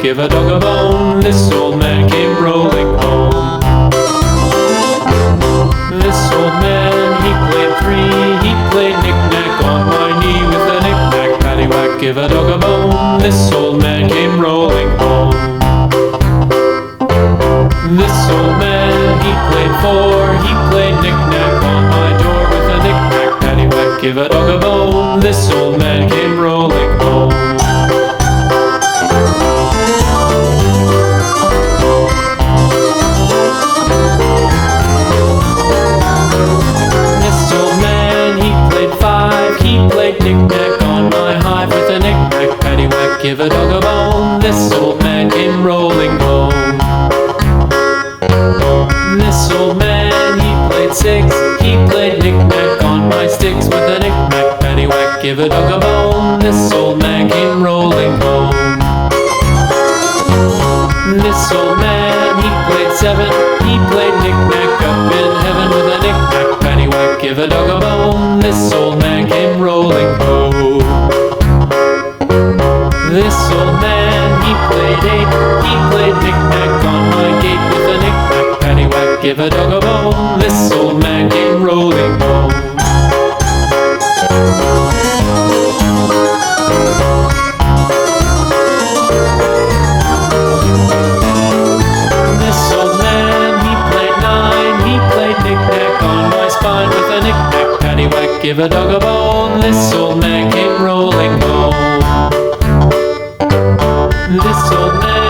Give a dog a bone, this old man came rolling home. This old man, he played three, he played knick-knack on my knee with a knick-knack, paddywhack, give a dog a bone, this old man came rolling home. This old man, he played four, he played knick-knack on my door with a knick-knack, paddywhack, give a dog a bone, this old man came rolling home. Knick-knack on my hive with a knick-knack, paddywhack, give a dog a bone, this old man came rolling home. This old man, he played six, he played knick-knack on my sticks with a knick-knack, paddywhack, give a dog a bone, this old man came rolling home. This old man, he played seven, he played knick-knack up in heaven with a knick-knack, paddywhack, give a dog a bone, this old man came rolling home. This old man, he played eight, he played knick-knack on my gate with a knick-knack, paddywhack, give a dog a bone, this old man came rolling home. This old man, he played nine, he played knick-knack on my spine with a knick-knack, paddywhack, give a dog a bone, this old man came rolling home. This old man,